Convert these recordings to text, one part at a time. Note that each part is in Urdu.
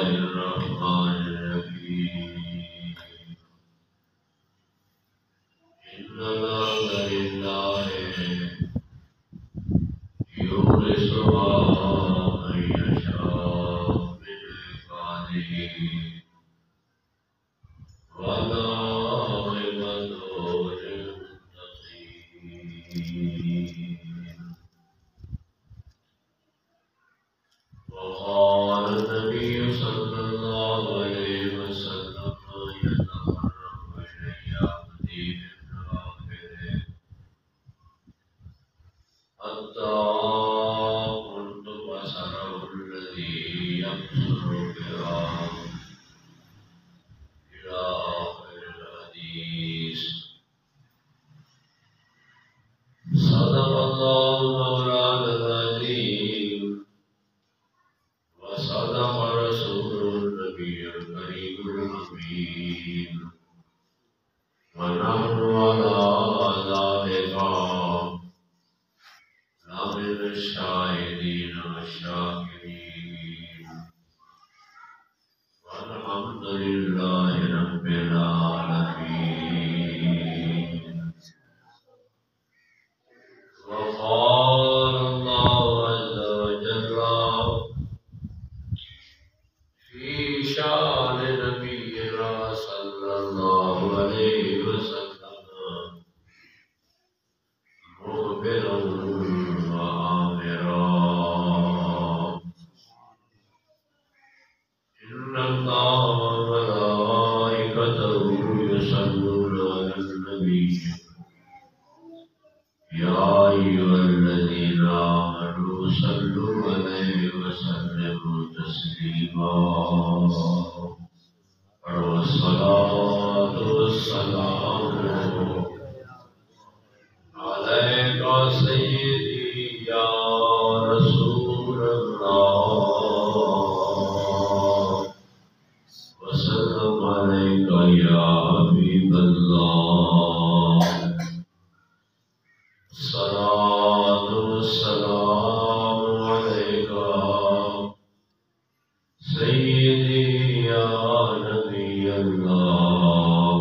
الرحمن الرحيم إن الحمد لله يورث من يشاء من عباده والعاقبة للمتقين وقال النبي صلى الله عليه وسلم يتقرب إلي عبدي بالنوافل حتى كنت بصره الذي يبصر بها إلى آخر الحديث. صدق الله مولانا العظيم وصدق رسوله النبي الكريم الأمين ونحن على ذلك لمن الشاهدين والشاكرين والحمد لله رب العالمين. وقال الله عز وجل في شأن نبينا صلى الله عليه وسلم مخبرا وآمرا إن الله وملائكته يصلون على النبي يا أيها الذين آمنوا صلوا عليه وسلموا تسليما. والصلاة والسلام عليك سيدي يا رسول الله وسلم عليك يا حبيب الله. الصلاة والسلام عليك سيدي يا نبي الله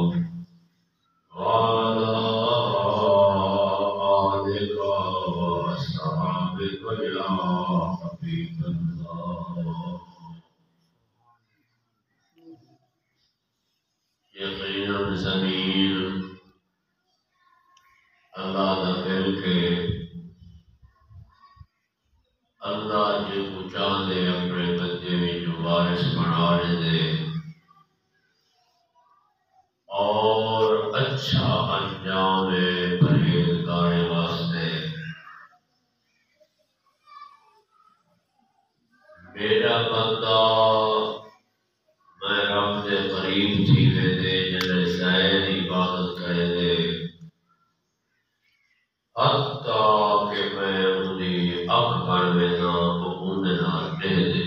وعلى آلك وأصحابك يا حبيب الله. یقیناً زمین اللہ دا دل کے اللہ جو کچان دے اپنے بندے میں جو وارث بنانے دے اور اچھا انجام پرہیزگار واسطے. میرا بندہ میں رب دے قریب تھی دے جنہیں زائر عبادت کرے دے حتیٰ کہ میں انہیں اک کر دینا تو انہیں نہ دے دے.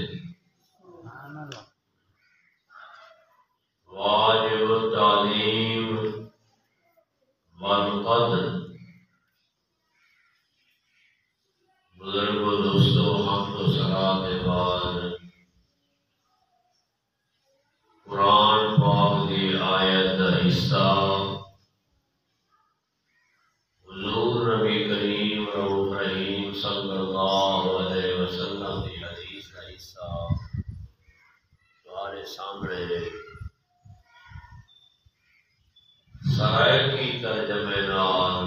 واجب التعلیم والقدر. بزرگ و دوستو حمد و ثنا کے بعد قرآن پاک دی آیت دا حصہ حضور نبی کریم رؤوف رحیم صلی اللہ علیہ وسلم دی حدیث کا حصہ تمہارے سامنے سرائکی ترجمے نال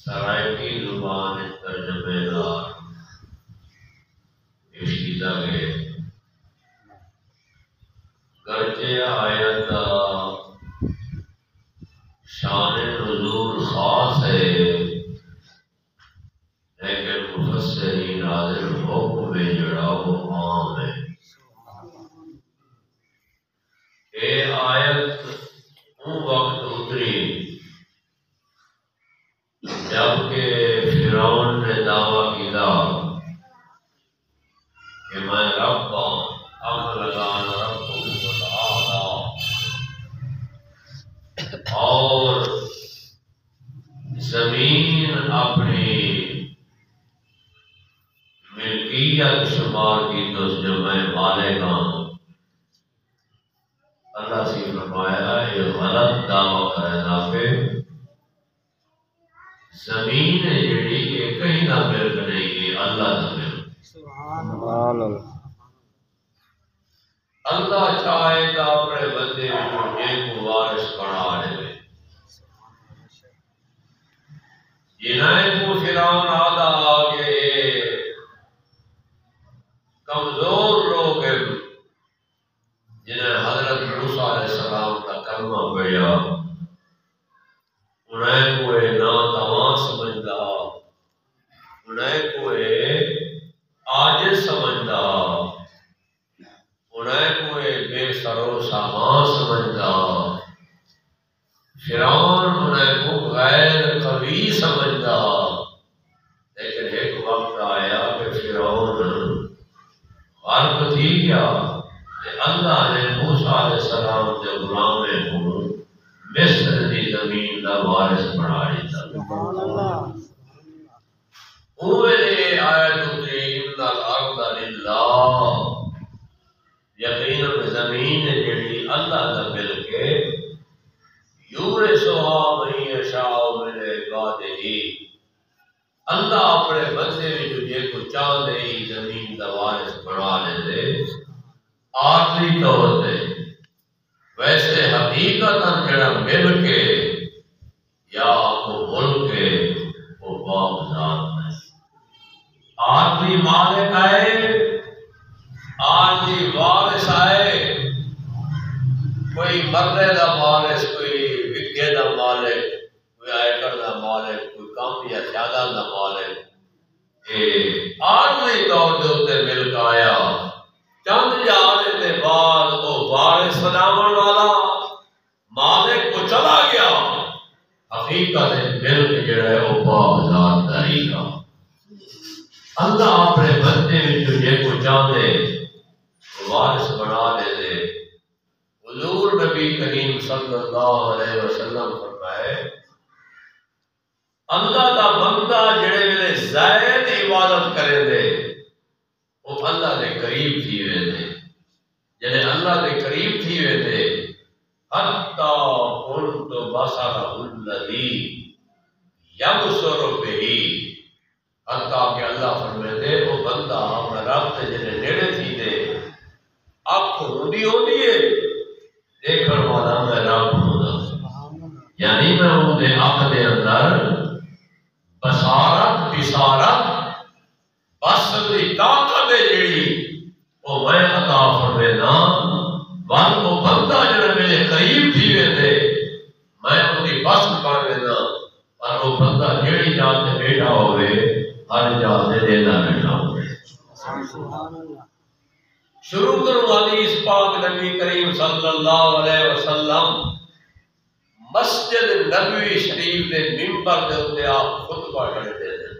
سرائکی زبان ترجمے نال پیش کیتا گئے. گرچہ آیت شان نزول خاص ہے لیکن مفسرین حاضر حکم میں جڑا وہ عام ہے. اے آیت ان وقت اتری جبکہ فرعون نے دعویٰ کیا کہ میں رب ہوں اخرجان ربکم الاعلی اور زمین اپنی ملکیت شمار کی تو جو میں مالک ہوں دعویٰ کرنا پہ زمین جڑی یہ کہیں نہ ملک نہیں ہے، اللہ نہ ملک۔ سبحان اللہ۔ اللہ چاہے تو اپنے بندے کو نیک وارث بنا لے۔ جنہیں کو فرعون آدھا آگے کمزور لوگ ہیں، جنہیں حضرت موسیٰ علیہ السلام کا کلمہ پڑھا، انہیں کوئی ناتواں سمجھدا، انہیں کوئی عاجز سمجھدا، انہیں کوئی بے سر و سامان سمجھدا، فرعون انہیں کو غیر قوی سمجھدا۔ لیکن ایک وقت آیا کہ فرعون غرق تھی گیا کہ اللہ نے موسیٰ علیہ السلام کے غلام کو مصر کی زمین کا وارث بنا دیتا۔ اوے آیت اتری ان الارض للہ، یقیناً زمین جڑی اللہ کا مل کے یورثھا من یشاء من عبادہ، اللہ اپنے بندے میں جو کو چاہتے ہی زمین کا وارث بنا لیندے عارضی طور پہ، ویسے حقیقت جڑا مل کے یا کو ملک کے وہ باپ ذات ہے۔ عارضی مالک آئے، عارضی وارث آئے، کوئی مرنے دا وارث، کوئی وگے دا مالک، کوئی ایکڑ دا مالک، کوئی کم یا زیادہ دا مالک، عارضی طور دے اتنے ملک آیا۔ چند جانے دے بعد وہ وارث بناون والا مالک کو چلا گیا، حقیقت ملک جڑا ہے وہ باپ ذات داری کا۔ اللہ اپنے بندے میں جے کو چاہتے وارث بنا لے دے۔ حضور نبی کریم صلی اللہ علیہ وسلم فرمائے اللہ دا بندہ جڑے ویلے زائد عبادت کرے دے وہ اللہ دے قریب تھی ویندے، جڑے اللہ دے قریب تھی ویندے، حتی قلت بصرہ الذی یبصر بہ، حتیٰ کہ اللہ فرمائے وہ بندہ اپنا رب تے جڑے نیڑے تھی دے، اکھ ہوندی ہوندی ہے دیکھن والا میں رب ہوں، یعنی میں ہوں دے اکھ دے اندر بصارت بصارت بصر دی طاقت ہے جڑی وہ میں عطا فرمینا، ون وہ بندہ جڑا میرے قریب تھی ویندے میں ان کی بس کر دینا، اور وہ بندہ جڑی جان تے بیٹھا ہوئے ہر جان تے دینا بیٹھا ہوئے۔ شروع کرو حدیث پاک نبی کریم صلی اللہ علیہ وسلم مسجد نبوی شریف دے ممبر دے اوتے آپ خطبہ کرتے ہیں،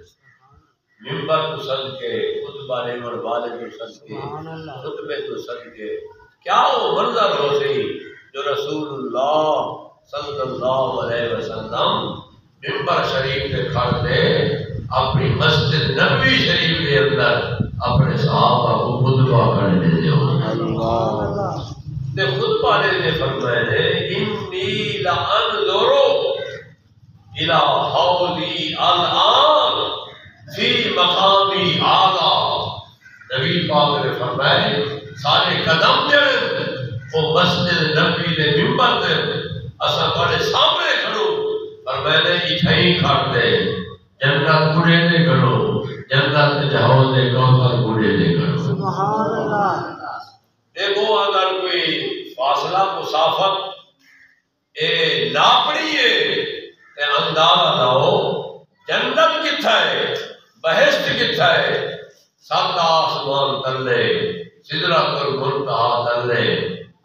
ممبر تو صدقے خطبہ نمبر والے تو صدقے خطبے تو صدقے، کیا وہ منظر ہو سی جو رسول اللہ صلی اللہ علیہ وسلم ممبر شریف کے کھڑے اپنی مسجد نبوی شریف کے اندر اپنے صحابہ کو خطبہ کرنے دے ہو۔ خطبہ نے فرمائے انی لانظر الی حولی الان فی مقامی اعلی، نبی پاک نے فرمائے سارے قدم جڑے وہ مسجد نبوی دے ممبر دے اساں بڑے سامنے کھڑو، پر میں نے اتھائی کھڑ دے جنت گڑے دے کرو، جنت جہاں دے کوثر گڑے دے کرو۔ سبحان اللہ۔ دیکھو اگر کوئی فاصلہ مسافت اے ناپڑی ہے تے اندازہ لاؤ جنت کتھا ہے، بہشت کتھا ہے، سات آسمان تلے، سدرۃ المنتہا تلے،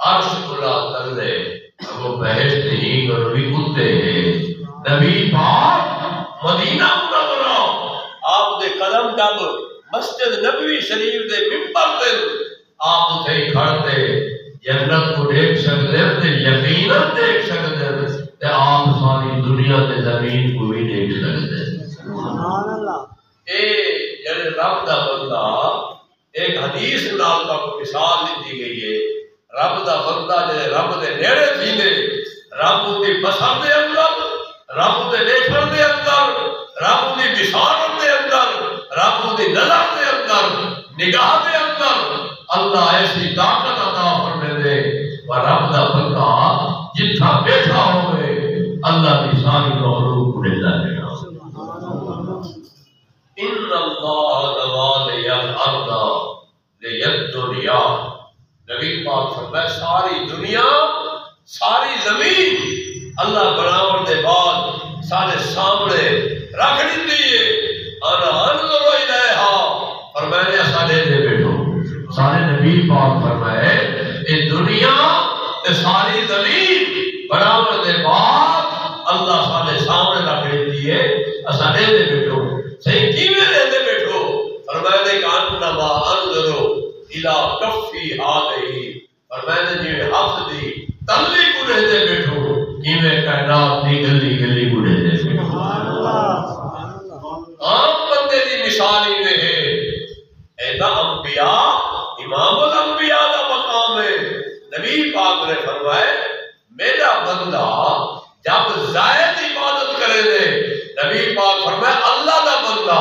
عرش کلا تلے، وہ بہشت ہی گروی کتے ہیں۔ نبی پاک مدینہ منورہ آپ دے قدم جب مسجد نبوی شریف دے ممبر تے آپ اتھے ہی کھڑتے جنت کو دیکھ سکتے ہیں، یقیناً دیکھ سکتے ہیں، تے آپ ساری دنیا تے زمین کو بھی دیکھ سکتے ہیں۔ سبحان اللہ۔ اے جڑے رب دا بندہ، ایک حدیث نال کا مثال دیتی گئی ہے، رب دا بندہ جڑے رب دے نیڑے تھی دے، رب دی بصر دے اندر، رب دے دیکھن دے اندر، رب دی بصارت دے اندر، رب دی نظر دے اندر، نگاہ دے اندر اللہ ایسی طاقت عطا فرمے دے اور رب دا بندہ جتھا بیٹھا ہوئے اللہ کی ساری مخلوق کو لیتا ہے۔ ان اللہ نوالی الارض لیدنیا، نبی پاک فرمائے ساری دنیا، ساری زمین اللہ بناون دے بعد سارے سامنے رکھ دیتی ہے۔ انا انظر الیہا، فرمائے سارے دے بیٹھو، سارے نبی پاک فرمائے اے دنیا تے ساری زمین بناون دے بعد اللہ سارے سامنے رکھ دیتی ہے، سارے دے بیٹھو۔ صحیح کیویں دے بیٹھو؟ فرمائے کہ انما انظرو الى کفی ہذہ، فرمائے جی ہاتھ دی تلی کو دے بیٹھو، کیویں کائنات دی گلی گلی کو دے بیٹھو۔ عام بندے دی مثال ہی ہے، ایدا انبیاء امام الانبیاء دا مقام ہے۔ نبی پاک نے فرمائے میرا بندہ جب زائد عبادت کرے دے، نبی پاک فرمائے اللہ دا بندہ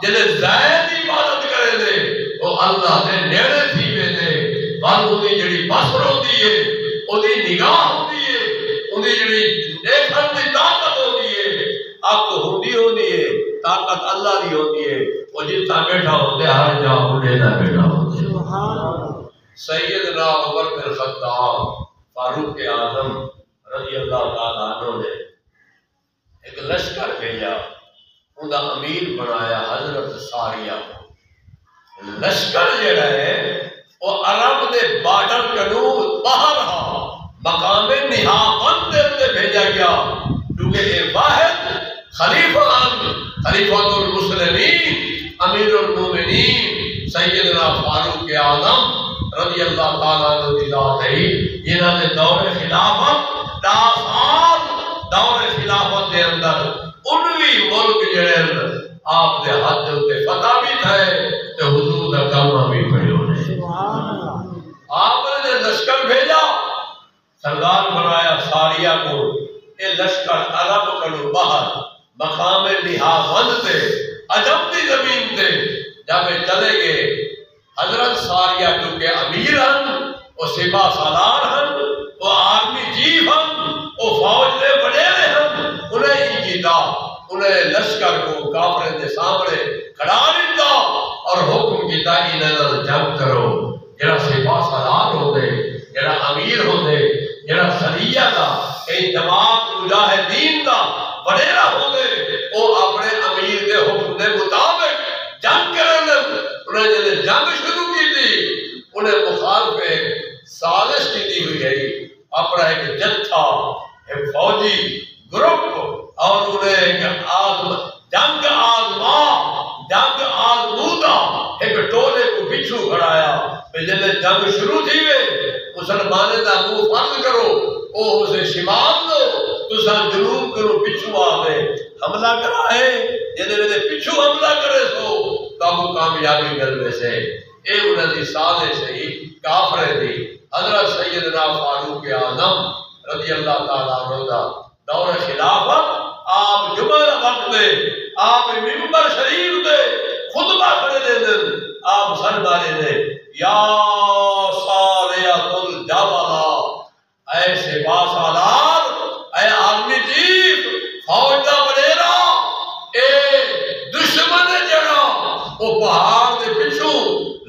جلے زائد عبادت کرے دے وہ اللہ دے نیڑے تھی وے دے، پر اُنی جڑی بصر ہوندی ہے، اُنی نگاہ ہوندی ہے، اُنی جڑی دیکھن دی طاقت ہوندی ہے، عقل ہوندی ہے، طاقت اللہ دی ہوندی ہے، وہ جتنا بیٹھا ہوندے ہر جا اُنہیں دا بیٹھا ہوندے۔ سیدنا عمر بن خطاب فاروق اعظم رضی اللہ تعالیٰ عنہ نے ایک لشکر بھیجا، ان کا امیر بنایا حضرت ساریہ۔ لشکر جڑا ہے وہ عرب دے بارڈر کنو باہر ہا مقام نہاوند دے بھیجا گیا، کیونکہ یہ واحد خلیفہ المسلمین امیر المومنین سیدنا فاروق اعظم رضی اللہ تعالیٰ عنہ دی ذات ہے، جنہاں نے دور خلافت 10 سال دور خلافت دے اندر 19 ملک جڑے آپ دے ہاتھ دے اتے فتح بھی تھے تے حضور دا کلمہ بھی پڑھے ہونے۔ آپ نے لشکر بھیجا، سردار بنایا ساریہ کو، یہ لشکر عرب کنو باہر مقام نہاوند تے عجم دی زمین تے جب چلے گئے، حضرت ساریہ کیونکہ امیر ہن، وہ سپاہ سالار ہن، وہ آرمی چیف ہن، وہ فوج دے وڈیرے ہن، انہیں ہی کیتا، انہیں لشکر کو کافرے دے سامنے کھڑا دیتا اور حکم کیتا انہیں جنگ کرو۔ جڑا سپاہ سالار ہوندے، جڑا امیر ہوندے، جڑا سریہ دا کئی جماعت مجاہدین دا وڈیرا ہوندے، وہ اپنے امیر دے حکم دے مطابق جنگ کرن۔ انہیں جب جنگ شروع کی تھی، انہیں مخالف ایک سازش کی دی ہوئی ہے، اپنا ایک جتھا، ایک فوجی گروپ، اور انہیں ایک جنگ آزمودہ ایک ٹولے کو پچھو کھڑایا، جب جنگ شروع تھی وے مسلمانے دا منہ بند کرو، او اسے شمال دو، تسا جنوب کرو، پچھو آگے حملہ کرا ہے، جب پچھو حملہ کرے سو تابو کامیابی ملوے سے۔ اے انہیں دی سازش ہی کافرے دی۔ حضرت سیدنا فاروق اعظم رضی اللہ تعالیٰ عنہ دا دور خلافت، آپ جمعہ وقت دے، آپ منبر شریف دے خطبہ کھڑے دے دن، آپ سر مارے دے یا ساریۃ الجبل، اے سپاہ سالار، اے آرمی چیف، فوج دا وڈیرا، اے دشمن جڑا وہ پہاڑ دے پچھو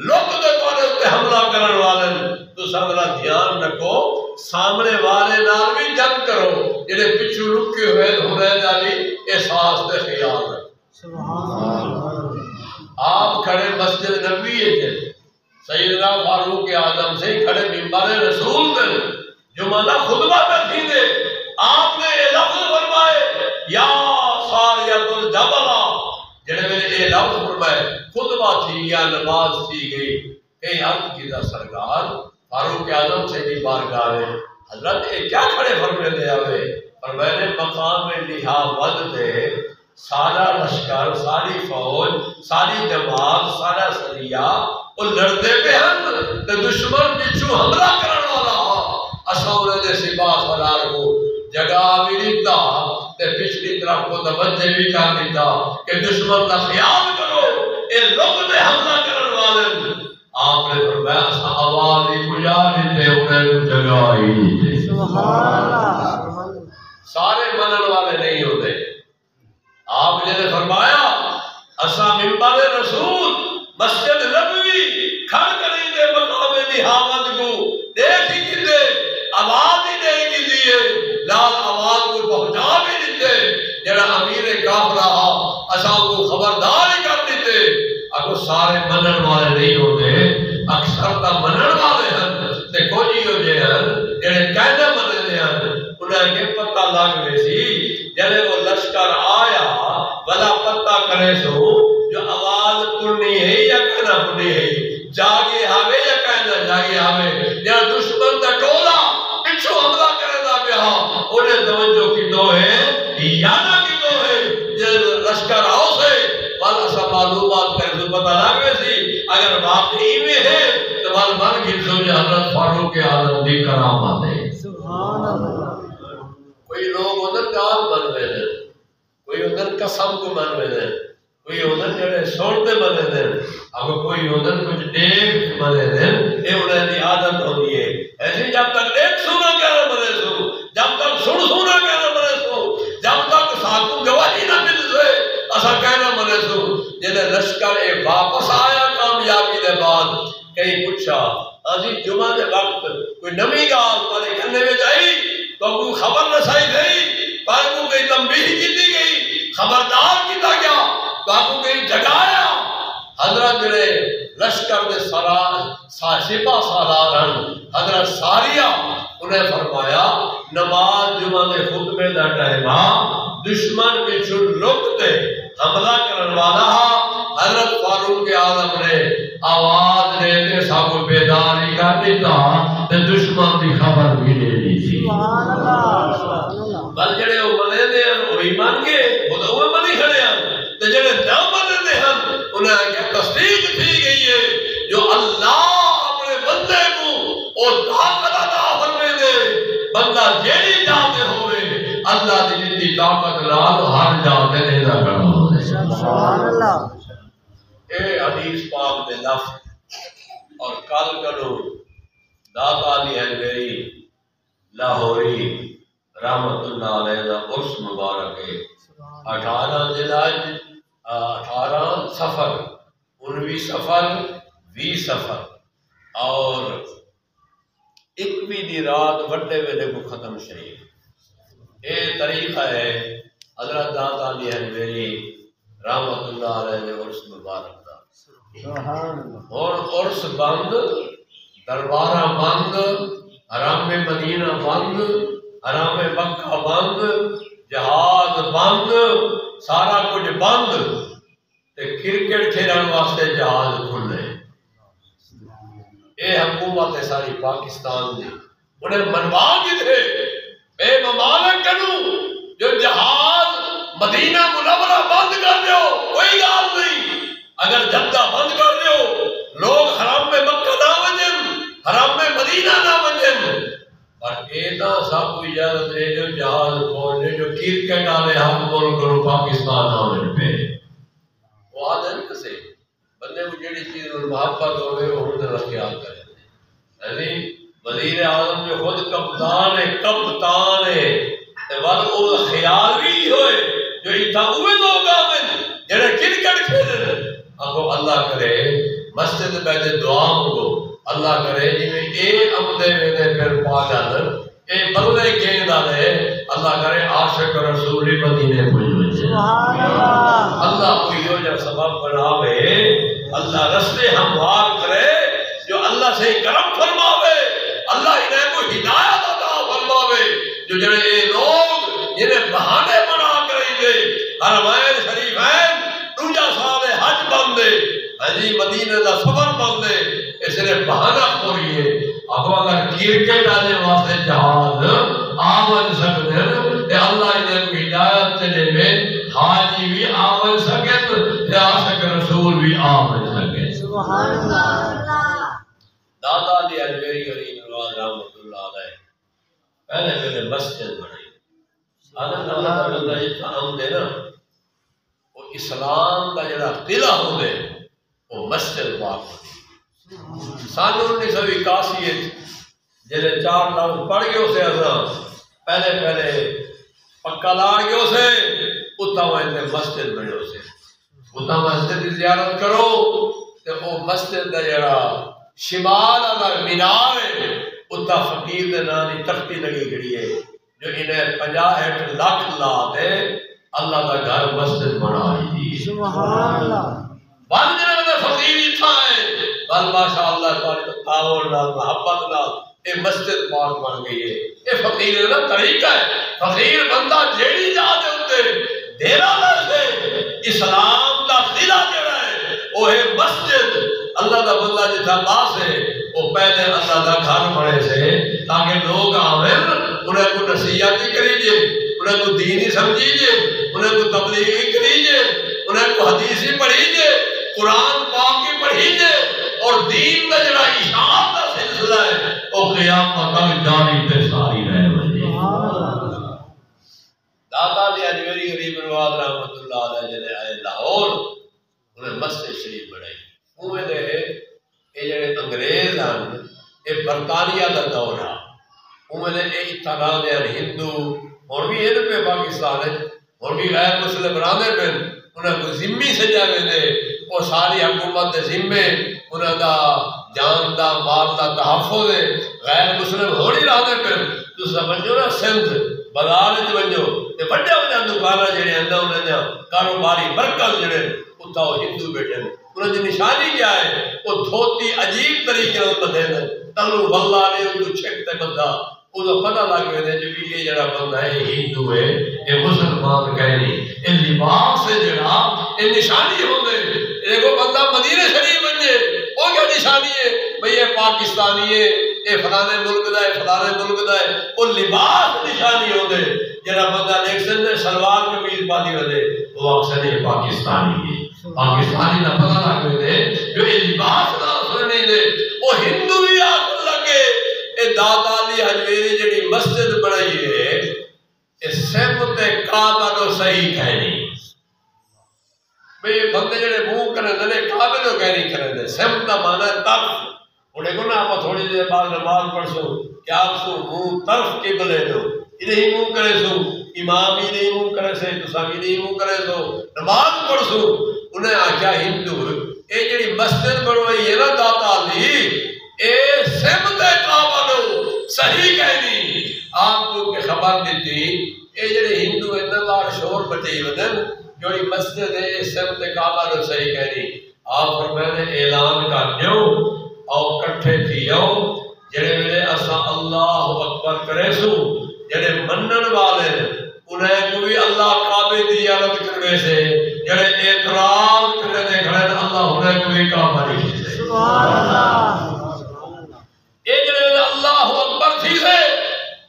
لوگ دے توڑے اتے حملہ کرن والن، تو سامنا دھیان رکھو، سامنے والے نال بھی جنگ کرو، جنہیں پچھو لکے ہوئے ہونے جالی احساس دے خیال رکھو۔ آپ کھڑے مسجد نبوی ہے، سیدنا فاروق اعظم سے کھڑے منبر رسول دن جمعہ خطبہ پہ تھی دے، آپ نے یہ لفظ فرمائے یا ساریۃ الجبل، جنہیں میں نے یہ لفظ فرمائے خطبہ تھی یا نماز تھی گئی، کئی عرض کی دا سرکار فاروق اعظم سے بھی بارگاہ ہے، حضرت یہ کیا کھڑے فرمے دے آوے؟ اور میں نے مقام نہاوند دے سارا لشکر، ساری فوج، ساری جماعت، سارا سریہ وہ لڑتے پہ ہن تے دشمن پچھو حملہ کرن والا، اساں انہیں دے سپاہ سالار کو دوسری طرف متوجہ بھی کر دیتا کہ دشمن کا خیال کرو اے لوگ نے حملہ کرنے والے آپ نے فرمایا اسا آواز ہی بجا دیتے انہیں جگائی دیتے سبحان اللہ سارے منن والے نہیں ہوتے آپ نے فرمایا اسا منبر رسول مسجد نبوی کھڑ کریں دے مقام نہامت کو دیکھ ہی دیتے آواز ہی نہیں کی دیئے لال آواز کو پہنچا بھی دیتے جڑا امیر کاف رہا اسا کو خبردار ہی کر دیتے اگر سارے منن والے نہیں ہوتے اکثر تا منن والے ہیں تے کوئی ہو جے ہیں جڑے کہنے منن دے ہیں انہیں کے پتہ لگ گئے سی جلے وہ لشکر آیا بلا پتہ کرے سو جو آواز پڑنی ہے یا کہنا پڑنی ہے جاگے آوے یا کہنا جاگے آوے یا دشمن دا ٹولا پچھو حملہ کرے دا پیا انہیں توجہ کی دو ہے یا نہ کی دو ہے یہ لشکر آؤ سے والا سا معلومات کرے تو پتہ لگے سی اگر واقعی میں ہے تو والا من کی سمجھے حضرت فاروق اعظم دی کرامت ہے سبحان اللہ کوئی لوگ ادھر گال بن رہے ہیں کوئی ادھر قسم کو بن رہے ہیں کوئی ادھر جڑے سوڑتے بنے دیں اگر کوئی ادھر کچھ دیکھ بنے دیں یہ انہیں دی عادت ہوتی ہے ایسی جب تک دیکھ سونا کہنا بنے سو جب تک سن سونا کہنا بنے سو جب تک ساتھوں گواہی نہ مل سے ایسا کہنا بنے سو جنہیں لشکر واپس آیا کامیابی دے بعد کہیں پوچھا آجی جمعہ دے وقت کوئی نمی گال پارے کرنے میں جائی تو کوئی خبر رسائی گئی پر کو کوئی تنبیہ کی دی گئی خبردار کیتا گیا باپو کہیں جگایا حضرت جڑے لشکر دے سپاہ سالار حضرت ساریہ انہیں فرمایا نماز جمعہ دے خطبے دا ٹائمہ دشمن پچھو لکتے حملہ کرن والا حضرت فاروق اعظم نے آواز دیتے سب بیداری کر دیتا تے دشمن دی خبر بھی لے لی تھی سبحان اللہ بل جڑے وہ منے دے ہیں وہی مان گے وہ تو وہ منی کھڑے ہیں تے جڑے نہ منے دے ہیں انہیں کیا تصدیق تھی گئی ہے جو اللہ اپنے بندے کو اور طاقت عطا فرمے دے بندہ جیڑی جاتے ہوئے اللہ دی جتنی طاقت لا تو ہر جاتے نہیں دا کرنا ہوئے سبحان اللہ اے حدیث پاک دے لفظ اور کل کرو داتا علی حنویری لاہوری رحمت اللہ علیہ دا عرس مبارک ہے 18 سفر 19 سفر 20 سفر اور 21 دی رات وڈے ویلے کو ختم شریف اے طریقہ ہے حضرت داتا علی حنویری رحمت اللہ علیہ دے عرس مبارک دا سبحان اللہ اور عرس بند دربارہ بند حرام مدینہ بند حرام مکہ بند جہاد بند سارا کچھ بند تے کرکٹ کھیلن واسطے جہاز کھلے اے حکومت ساری پاکستان دی انہیں منوا کی تھے بے ممالک کنو جو جہاز مدینہ منورہ بند کر دیو کوئی گال نہیں اگر جدہ بند کر دیو لوگ حرام میں مکہ نہ وجن حرام میں مدینہ نہ وجن پر ایدہ سب کو اجازت دے جو جہاز کھولنے جو کرکٹ آلے ہم ملک کرو پاکستان آمن پہ وہ آدھے نہیں کسے بندے کو جیڑی چیز اور محبت ہوئے وہ ہوں نے خیال کرے یعنی وزیر اعظم جو خود کپتان ہے وہ خیال بھی ہوئے جو اتنا ہوئے لوگ آمن جنہیں کرکٹ کھیلے اب اللہ کرے مسجد بیت دعا کو اللہ کرے جنہیں اے عمدے میں پھر پاجل اے بلے گیند آلے اللہ کرے عاشق رسولی مدینے پوچھے اللہ کو یہ جو سبب بناوے اللہ رستے ہموار کرے جو اللہ سے کرم فرماوے اللہ انہیں کو ہدایت عطا فرماوے جو جنہیں اے لوگ جنہیں بہانے بنا کریں دے حرمین شریفین دوجا سال حج بندے حجی مدینہ دا سفر بندے اس نے بہانہ خوری ہے اب اگر کرکٹ آنے واسطے جہاز آمن سکتے ہیں کہ اللہ انہیں کو ہدایت چلے میں حاجی بھی آمن سکے تو عاشق رسول بھی آمن سکے سبحان اللہ دادا علی حنویری کریم نواز رحمت اللہ علیہ پہلے مسجد بنائی اللہ کا بندہ جتنا آمدے نا وہ اسلام کا جڑا قلعہ ہوندے وہ مسجد پاک ہوندی سن 1981 جلے 4 لفظ پڑھ گئے اسے اصلا پہلے پکا لاڑ گئے اسے اتنا وہ مسجد بنے اسے اتنا مسجد کی زیارت کرو تو وہ مسجد کا جڑا شمال اگر مینار ہے اتنا فقیر دے نام کی تختی لگی کھڑی ہے جو انہیں 50 لاکھ لا دے اللہ کا گھر مسجد بنا رہی ہے سبحان اللہ بن جنے میں فقیر اتنا ہے بل ماشاءاللہ تمہاری تعاون نال محبت نال یہ مسجد پاک بن گئی ہے یہ فقیر کا طریقہ ہے فقیر بندہ جیڑی جا دے ہوتے ڈیرا لے اسلام کا قلعہ جڑا ہے وہ ہے مسجد اللہ کا بندہ جتنا پاس ہے وہ پہلے اللہ کا گھر بنے سے تاکہ لوگ آویں انہیں کو نصیحت ہی کریجئے انہیں کو دین ہی سمجھیجئے انہیں کو تبلیغ ہی کریجئے انہیں کو حدیث ہی پڑھیجئے قرآن پاک ہی پڑھیجئے اور دین کا جڑا اشاعت کا سلسلہ ہے وہ قیامت تک جاری تے ساری رہے بجے داتا دی اجمیری غریب نواز رحمت اللہ علیہ جنے آئے لاہور انہیں مسجد شریف بڑھائی اوہ دے یہ جڑے انگریز ہیں یہ برطانیہ دا دور ہے اوہ دے یہ اطلاع دے ہندو اور بھی یہ پہ پاکستان ہے اور بھی غیر مسلم رانے پہ انہیں کو ذمی سجا میں دے وہ ساری حکومت دے ذمے انہیں دا جان دا مال دا تحفظ ہے غیر مسلم ہوڑی رانے پہ تو سمجھو نا سندھ بازار جو بنجو تے بڑے بڑے دکاناں جڑے اندر انہاں دا کاروباری مرکز جڑے اتھا وہ ہندو بیٹھے انہاں دی نشانی کیا ہے وہ دھوتی عجیب طریقے نال بدھے نے تلو واللہ نے ان کو چھکتے بندہ وہ تو پتہ لگ گئے جو کہ یہ جڑا بندہ ہے ہندو ہے یہ مسلمان کہہ نہیں یہ لباس ہے جڑا یہ نشانی ہوندے دیکھو بندہ مدینہ شریف بنجے وہ کیا نشانی ہے بھئی یہ پاکستانی ہے یہ فلانے ملک دا ہے فلانے ملک دا ہے وہ لباس نشانی ہوندے جڑا بندہ دیکھ سکتے شلوار قمیض پاتی ہوندے وہ اکثر یہ پاکستانی ہے پاکستانی نہ پتہ لگ گئے جو یہ لباس نہ اثر نہیں دے وہ ہندو بھی آخر لگے یہ دادا علی حجویری جڑی مسجد بڑھائی ہے یہ سمت کعبہ تو صحیح کہنی بھئی بندے جڑے منہ کرنے دے کعبے تو کہنی کرنے دے سمت کا معنی ہے طرف انہیں کو نا آپ تھوڑی دیر بعد نماز پڑھ سو کیا سو منہ طرف قبلے دو انہیں منہ کرے سو امام ہی نہیں منہ کرے سے تسا بھی نہیں منہ کرے سو نماز پڑھ سو انہیں آکھیا ہندو اے جڑی مسجد بڑھوائی ہے نا داتا علی اے سمت کعبہ تو صحیح کہنی آپ کو کہ خبر دیتی اے جڑے ہندو اتنا بار شور بچے ودن جوڑی مسجد ہے سمت کعبہ تو صحیح کہنی آپ پر میں نے اعلان کر دیو اور کٹھے تھیو جڑے میرے اسا اللہ اکبر کرے سو جڑے منن والے انہیں کو بھی اللہ کعبے دی عادت کرنے سے جڑے اعتراض کرنے دے کھڑے اللہ انہیں کو بھی کعبہ نہیں سے سبحان اللہ یہ جڑے اللہ اکبر تھی سے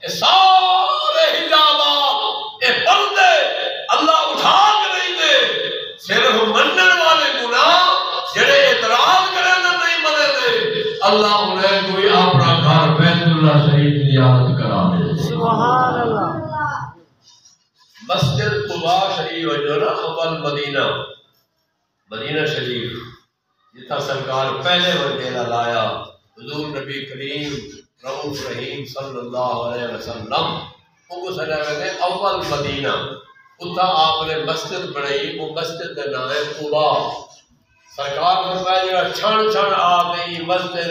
یہ سارے حجابات یہ پردے اللہ اٹھا کے نہیں دے صرف منن والے گناہ جڑے اعتراض کرنے نہیں منے دے اللہ انہیں کوئی اپنا گھر بیت اللہ شریف کی عادت کرا دے سبحان اللہ مسجد قباء شریف جو نا اول مدینہ شریف جتنا سرکار پہلے وڈیرا لایا حضور نبی کریم رؤوف رحیم صلی اللہ علیہ وسلم کو سجا کہتے ہیں اول مدینہ اتنا آپ نے مسجد بنائی وہ مسجد کا نام ہے قباء سرکار فرمایا جڑا چھن چھن آپ نے یہ مسجد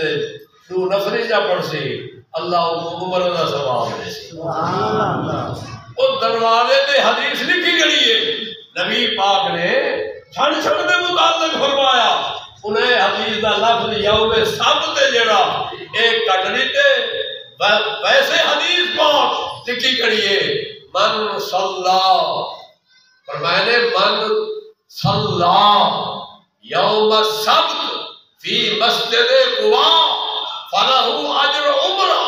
تو نفری جا پڑھ سی اللہ کو عمر دا ثواب دے سی سبحان اللہ وہ دروازے تے حدیث لکھی گئی ہے نبی پاک نے چھن چھن دے متعلق فرمایا انہیں حدیث دا لفظ یوم سبت تے جڑا ایک کٹنی تے ویسے حدیث پاک لکھی گئی ہے من صلی فرمایا نے من صلی یوم السبت فی مسجد قباء فلہ اجر عمرہ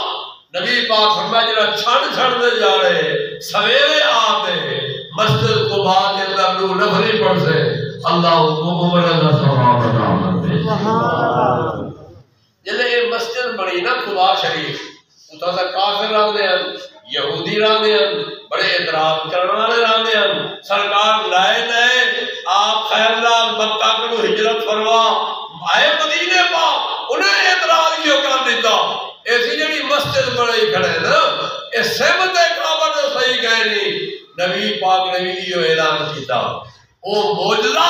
نبی پاک فرمایا جڑا چھن چھن دے جا رہے سویرے آتے مسجد قباء کے اندر دو نفری پڑھ سے اللہ کو عمر کا ثواب عطا کرے جلے یہ مسجد بڑی نا قباء شریف اتنا سا کافر رہندے ہیں یہودی رہندے ہیں بڑے اعتراض کرنے والے راندے ہیں سرکار لائے نئے آپ خیر لال مکہ کو ہجرت فرما آئے مدینے پا انہیں اعتراض کیوں کر دیتا ایسی جڑی مسجد بڑی کھڑے نا اس سمت کعبہ نے صحیح کہہ نہیں نبی پاک نے یہ اعلان کیتا او معجزہ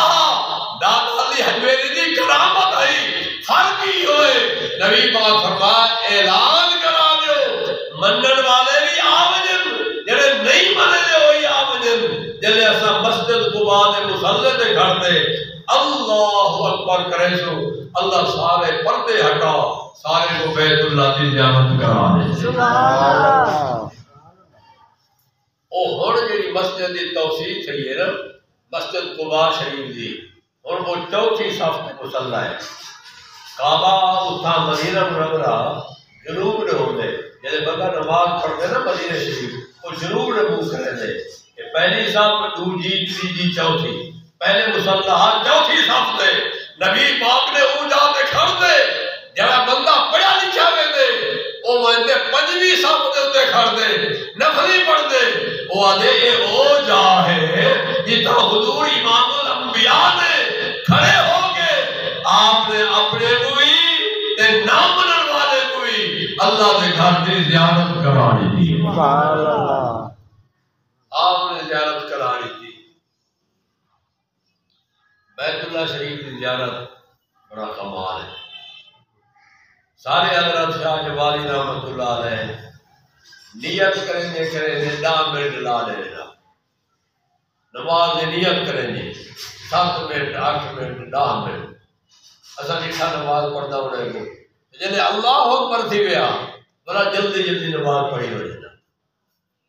داتا علی حجویری دی کرامت آئی فرق ہی ہوئے نبی پاک فرمایا اعلان کرا دیو منن والے بھی آوجن جڑے نہیں منے دے ہوئی آوجن جلے ایسا مسجد قباء دے مصلی تے گھر دے اللہ اکبر کرے سو اللہ سارے پردے ہٹا سارے کو بیت اللہ کی زیارت کرا دے سبحان اللہ او ہن جڑی مسجد دی توسیع تھی ہے نا مسجد قباء شریف دی اور وہ چوتھی صف تے مصلی ہے کعبہ اتھا مدینہ منورہ جنوب نے ہوندے جلے بندہ نماز پڑھتے نا مدینہ شریف وہ جنوب نے منہ کرے دے کہ پہلی صف دوسری تیسری چوتھی پہلے مصلی چوتھی صف تے نبی پاک نے اونجا تے کھڑ دے جڑا بندہ پڑھا لکھا وے دے او مندے پنجویں صف دے تے کھڑ دے نفلی پڑھ دے او آدھے اے او جا ہے جتنا حضور امام الانبیاء نے کھڑے ہو کے آپ نے اپنے کوئی تے نام منن والے کوئی اللہ دے گھر دی زیارت کرانی دی سبحان اللہ آپ نے زیارت کرانی دی بیت اللہ شریف کی زیارت بڑا کمال ہے سارے حضرت شاہ جوالی رحمت اللہ علیہ نیت کریں گے 10 منٹ لا لینا نماز کی نیت کریں گے 7 منٹ 8 منٹ 10 منٹ اصل میٹھا نماز پڑھتا ہونے کو جلے اللہ اکبر تھی ویا بڑا جلدی جلدی نماز پڑھی ہو جانا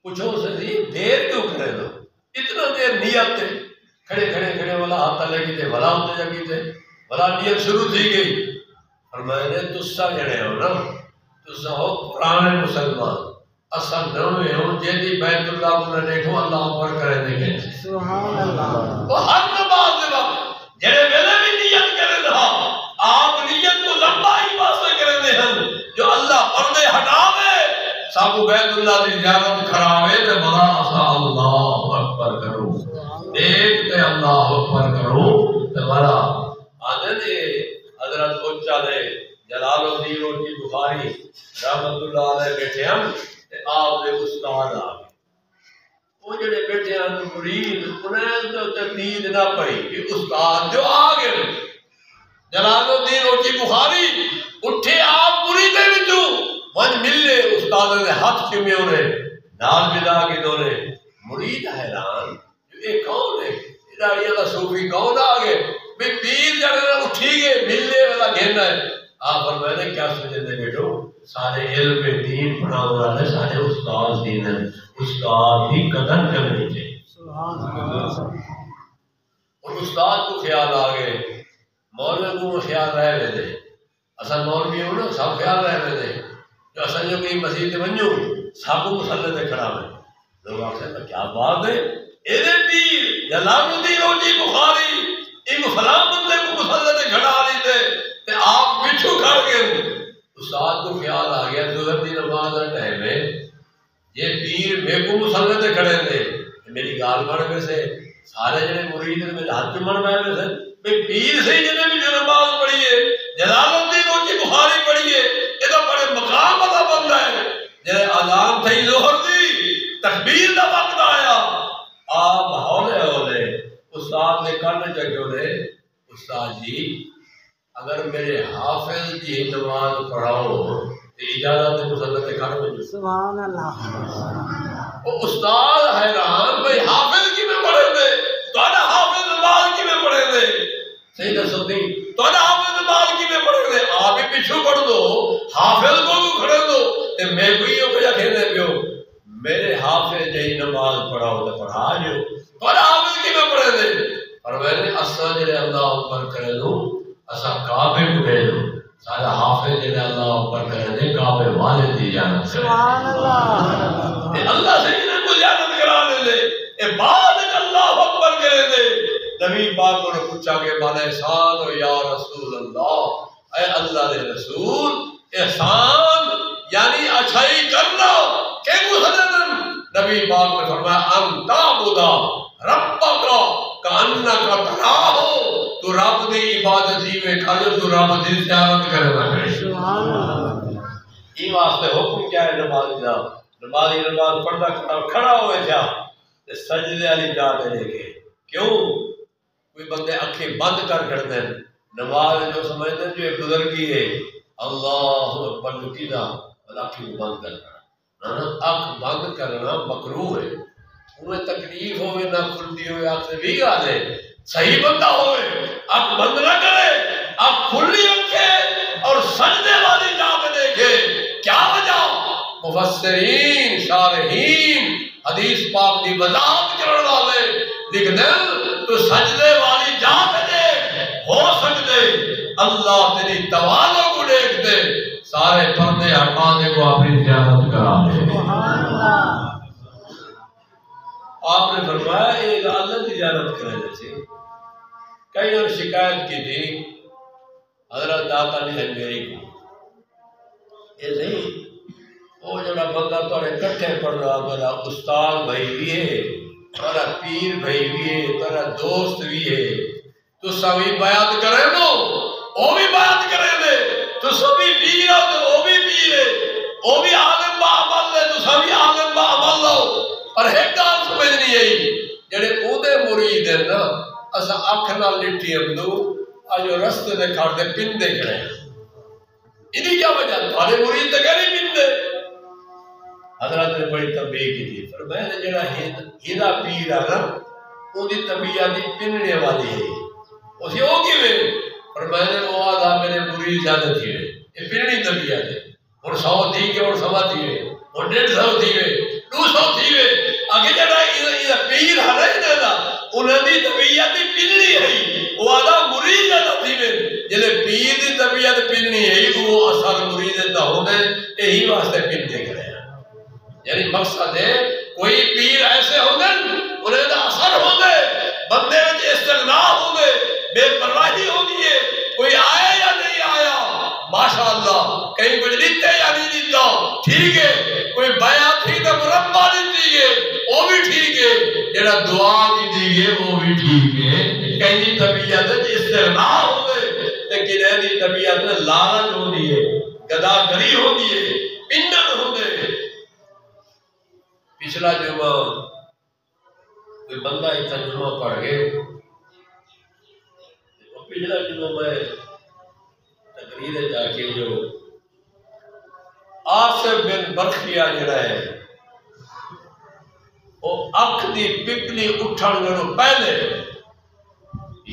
پوچھو سے جی دیر کیوں کرے دو اتنا دیر نیت تے کھڑے کھڑے کھڑے والا ہاتھ لگی تھے بھلا ہوتے جگی تھے بھلا نیت شروع تھی گئی اور میں نے تسا جڑے ہو نا تسا ہو پرانے مسلمان اصل نوے ہو جیدی بیت اللہ کو نہ دیکھو اللہ اکبر کرے دیکھیں سبحان اللہ وہ ہر نماز دے وقت جڑے ویلے بھی نیت کرے رہا آپ نیت کو لمبا ہی واسطے کرے دے ہیں جو اللہ پردے ہٹاوے سابو بیت اللہ دی زیارت کراوے تے بلا اسا اللہ اکبر کرو ایک تے اللہ اکبر کرو تے بلا آدھے دے حضرت اچھا دے جلال الدین روٹی بخاری رحمت اللہ علیہ بیٹھے ہم تے آپ دے استاد آگے وہ جڑے بیٹھے ہیں مرید انہیں تو تقلید نہ پڑی کہ استاد جو آگے جلال الدین روٹی بخاری اٹھے آپ مریدے بچوں من ملے استاد نے ہاتھ چمے انہیں نال ملا کے دورے مرید حیران جو یہ کون ہے اداری اللہ صوفی کون آگے بھی پیر جڑے اٹھی گئے ملنے والا گھننا ہے آپ اور میں نے کیا سمجھے دے بیٹھو سارے علم دین پڑھا ہوا ہے سارے استاد دین ہیں استاد ہی قدر کرنی چاہیے سبحان اللہ اور استاد کو خیال آگئے مولوی کو خیال رہ لے دے اصل مولوی ہو نا سب خیال رہ لے دے جو اصل جو کہیں مسجد بنجو سب کو مسلح دے کھڑا میں لوگ آخر ہے کیا بات ہے ایدے پیر جلال الدین روٹی بخاری ایک فلاں بندے کو مسلح دے کھڑا لی دے تے آپ بچھو کھڑ گئے استاد کو خیال آ گیا ظہر دی نماز کا ٹائم ہے یہ پیر میرے کو مسلح دے کھڑے تھے میری گال بڑھ گئے سے سارے جنے مرید میرے ہاتھ چمن میں آئے تھے بھئی پیر سے ہی جنے بھی جو نماز پڑھیے جلال الدین روٹی بخاری پڑھیے یہ تو بڑے مقام والا بندہ ہے جنے اذان تھی ظہر دی تکبیر دا وقت آیا آپ ہولے ہولے استاد نے کرنے جگہ نے استاد جی اگر میرے حافظ کی نماز پڑھاؤ تو اجازت مسلح کے کھڑے میں سبحان اللہ وہ استاد حیران بھئی حافظ کی میں پڑھے دے تو انا حافظ نماز کی میں پڑھے دے صحیح نہ سنتی تو انا حافظ نماز کی میں پڑھے دے آپ ہی پیچھو پڑھ دو حافظ کو بھی کھڑے دو تے میں کوئی ہو کیا کہنے پیو میرے حافظ جہی نماز پڑھاؤ تو پڑھا جو تو انا حافظ کی میں پڑھے دے اور میں نے اصلا جلے اللہ اوپر کرے دو اسا کعبے کو دے دو سارا حافظ جلے اللہ اوپر کرے دے کعبے والے دی جانت کرے سبحان اللہ اللہ سے انہیں کو زیادت کرا دے دے اے بعد اللہ اکبر کرے دے نبی پاک نے پوچھا کہ مانا احسان ہو یا رسول اللہ اے اللہ دے رسول احسان یعنی اچھائی کرنا کہ مسلم نبی پاک نے فرمایا ان تعبد ربک کانک تراہ، تو رب دی عبادت جیویں کر تو رب دی زیارت کرنا ہے۔ سبحان اللہ۔ یہ واسطے حکم کیا ہے نماز دا؟ نماز پڑھتا کھڑا ہوئے تھا سجدے والی جا دے کے، کیوں؟ کوئی بندے اکھیں بند کر دیں نماز جو سمجھتے ہیں جو ایک بزرگی ہے اللہ اکبر جو کی دا اکھیں بند کرنا، اکھ بند کرنا مکروہ ہے، انہیں تکلیف ہوئے نہ کھلتی ہوئے آپ سے بھی گا دے صحیح بندہ ہوئے اکھ بند نہ کرے، اکھ کھلی رکھے اور سجدے والی جا کے دیکھے۔ کیا وجہ؟ مفسرین شارحین حدیث پاک دی وضاحت کرنے والے لکھ دیں تو سجدے والی جا کے دیکھ، ہو سکتے اللہ تیری توالوں کو دیکھ دے، سارے پردے ہٹا دے کو اپنی زیارت کرا دے۔ سبحان اللہ۔ آپ نے فرمایا ایک اللہ کی زیارت کرے جیسے کئی اور شکایت کی تھی حضرت داتا علی ہنگری کو، یہ نہیں وہ جڑا بندہ توڑے کٹھے پڑھ رہا تھا استاد بھائی بھی ہے، تیرا پیر بھائی بھی ہے، تیرا دوست بھی ہے، تو سبھی بیعت کرے دو، وہ بھی بیعت کرے دے، تو سبھی پیر ہو تو وہ بھی پیر ہے، وہ بھی عالم با عمل ہے تو سبھی عالم با عمل لو۔ اور ایک گال سمجھنی ہے جڑے اودے مرید ہیں نا اسا اکھ نال لٹھی اندو آجو رستے دے کھڑ دے پن دے کھڑے، انہی کیا وجہ تھوڑے مرید تے کہہ نہیں پن دے۔ حضرت نے بڑی تنبیہ کی تھی، فرمایا نے جڑا ہیرا پیر ہے نا وہ دی طبیعت پننے والی ہے، اسی وہ کیویں؟ فرمایا نے وہ آدھا میرے مرید زیادہ تھی یہ پننی طبیعت ہے، اور 100 تھی کے اور 100 تھی ہے اور 150 تھی ہے 200 تھی ہے، آگے جڑا یہ پیر ہے نا دا انہاں دی طبیعت پننی ہے، وہ آدھا مرید زیادہ تھی ہے، جلے پیر دی طبیعت پننی ہے وہ اثر مرید دا ہونے یہی واسطے پن دے کرے۔ یعنی مقصد ہے کوئی پیر ایسے ہوں گے انہیں دا اثر ہوں گے، بندے میں استغنا ہوں گے، بے پرواہی ہوں گی ہے، کوئی آیا یا نہیں آیا ماشاءاللہ، کہیں کچھ لیتے یا نہیں لیتا ٹھیک ہے، کوئی بیعت تھی تو مربع لیتی ہے وہ بھی ٹھیک ہے، جڑا دعا کی دی ہے وہ بھی ٹھیک ہے، کہیں طبیعت استغنا ہوں گے لیکن ایسی طبیعت لالچ ہوتی ہے، گداگری ہوتی ہے، پنڈن ہوں گے۔ پچھلا جمعہ کوئی بندہ اتنا جمعہ پڑھ گئے، پچھلا جمعہ میں تقریر جا کے جو آصف بن برخیہ جڑا ہے وہ اکھ دی پپلی اٹھن گنو پہلے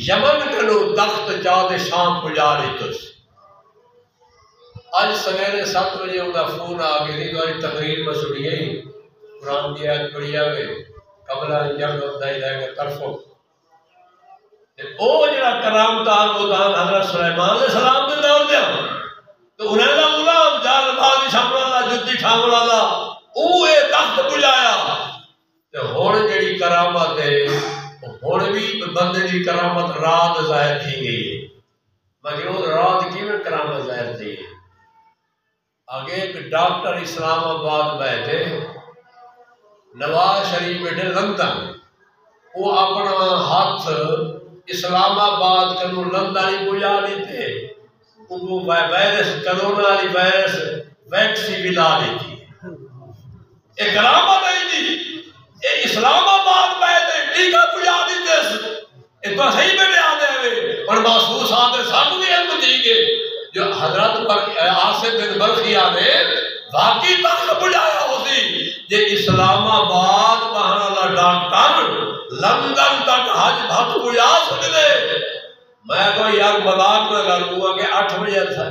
یمن گنو تخت چاہتے شام پجا لیتس، آج سویرے 7 بجے انہا فون آگے نہیں دواری تقریر میں سنی گئی، قرآن کی آیت پڑھی آگے قبلہ جب دائی دائے گا طرفوں او جڑا کرامتان مدان حضرت سلیمان علیہ السلام دے دور دیا تو انہیں دا غلام جان بھاوی شامل اللہ جدی ٹھامل اللہ اوے تخت بجایا تو ہوڑ جڑی کرامت ہے ہوڑ بھی بندے دی کرامت رات ظاہر تھی گئی ہے، مگر وہ رات کی میں کرامت ظاہر تھی ہے۔ آگے ایک ڈاکٹر اسلام آباد بیٹھے نواز شریف بیٹھے لندن، وہ اپنا ہاتھ اسلام آباد کنو لندن بجا لیتے، وہ وائرس کرونا والی وائرس ویکسی بھی لا لیتی، ایک کرامت ہے جی، یہ اسلام آباد بیٹھے ٹیکہ بجا دیتے، اس پر صحیح بیٹھے آتے ہوئے اور محسوس آتے سب بھی علم تھی کہ جو حضرت پر آصف بن برخیہ نے واقعی تخت بجایا ہوتی، یہ اسلام آباد بہانا اللہ ڈاکٹر لندن تک حج بھت بجا سکتے۔ میں کوئی یار مذاق میں کروں کہ 8 بجے تھا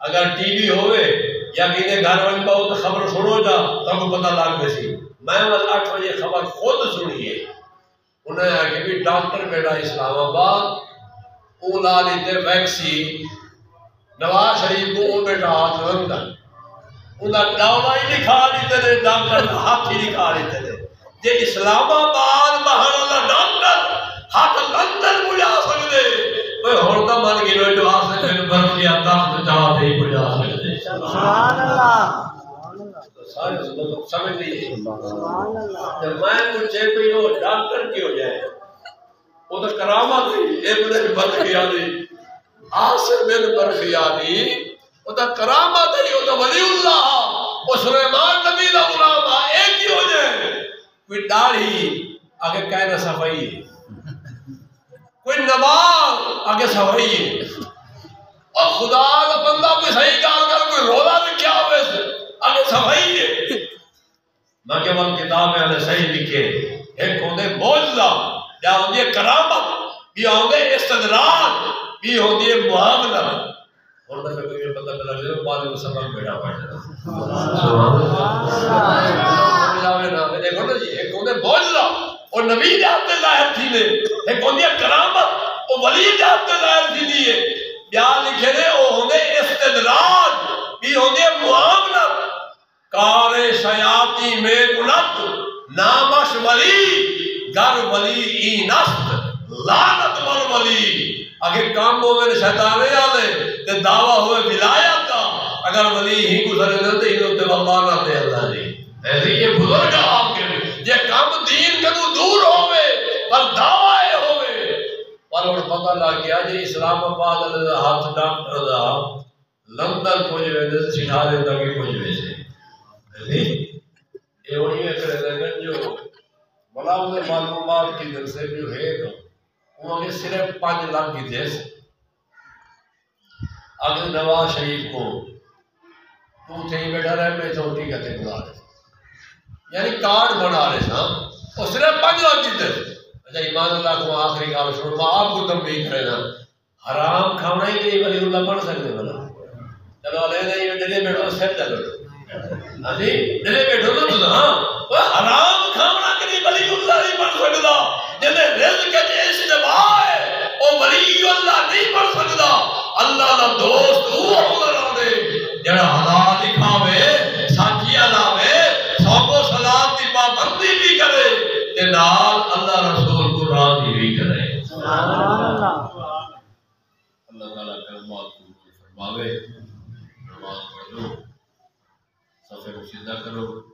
اگر ٹی وی ہوئے یا کہیں گھر میں باؤ تو خبر سنو جا تو کو پتہ لگ گئی، میں 8 بجے خبر خود سنی ہے، انہیں آگے بھی ڈاکٹر بیٹا اسلام آباد وہ لا لیتے ویکسی، نواز شریف کو وہ بیٹا ہاتھ لندن انہیں دعویٰ ہی لکھا لیتے تھے، ڈاکٹر ہاتھ ہی لکھا لیتے تھے، یہ اسلام آباد بہان اللہ ڈاکٹر ہاتھ لندن بجا سکتے، وہ ہوتا من گئے جو آصف بن برخیہ تخت چاہتے ہی بجا سکتے۔ سبحان اللہ۔ سارے سمجھ لیجیے سبحان اللہ جب میں پوچھے بھی وہ ڈاکٹر کی ہو جائے وہ تو کرامت ابن برخیانی عاصم بن برخیانی وہ تو کرامت ہے وہ تو ولی اللہ وہ سلیمان نبی کا غلام ایک ہی ہو جائے کوئی داڑھی آگے کہنا صفائی ہے کوئی نماز آگے صفائی ہے اور خدا کا بندہ کوئی صحیح کام کر کوئی روزہ لکھا ہوئے سے آگے صفائی ہے نہ کہ وہ کتاب میں صحیح لکھے ایک ہوندے معجزہ یا ہوندی کرامت یہ ہوندے استدراج یہ ہوندی معاملہ اور نہ کوئی پتہ چلا کہ بعد میں سبق بیٹھا پڑا سبحان اللہ دیکھو نا جی ایک ہوندے معجزہ اور نبی دے ہاتھ ظاہر تھی نے ایک ہوندی کرامت وہ ولی دے ہاتھ ظاہر تھی نہیں ہے بیان لکھے نے وہ ہوندے استدراج یہ ہوندی معاملہ کار شیاطی میں گنت نامش ولی گر ولی اینست لعنت بر ولی اگر کام ہوئے شیطانے آلے تے دعویٰ ہوئے ولایت کا اگر ولی ہی گزرے نہ تے ہی تے واللہ نہ تے اللہ جی ایسی یہ بزرگ آپ کے یہ کام دین کدو دور ہوئے پر دعویٰ ہوئے پر اور پتہ لگ گیا جی اسلام آباد ہاتھ ڈاکٹر دا لندن پہنچے دے سٹھارے تک پہنچے سے یہ وہی ہے کہ لیکن جو بلا انہیں معلومات کی در سے جو ہے تو انہوں نے صرف 5 لاکھ کی دیس اگر نواز شریف کو تو تھے ہی بیٹھا رہے میں چھوٹی کہتے بلا رہے یعنی کارڈ بنا رہے تھا اور صرف 5 لاکھ کی دیس اچھا ایمان اللہ کو آخری کام چھوڑ میں آپ کو تنبیہ کرے نا حرام کھانا ہی نہیں ولی اللہ پڑھ سکتے بلا چلو علیہ نہیں میں ڈلے بیٹھو سر چلو جی ڈلے بیٹھو تو ہاں وہ حرام کھانا کے لیے ولی اللہ نہیں پڑھ سکتا جنہیں رزق کے اجتماع ہے وہ ولی اللہ نہیں پڑھ سکتا اللہ کا دوست وہ ہونا رہے جڑا حلال کھاوے سچی لاوے سوکو صلاۃ کی پابندی بھی کرے تے نال اللہ رسول کو راضی بھی کرے سبحان اللہ اللہ تعالیٰ کلمات کو فرماوے نماز پڑھ لو صفحے کو سیدھا کرو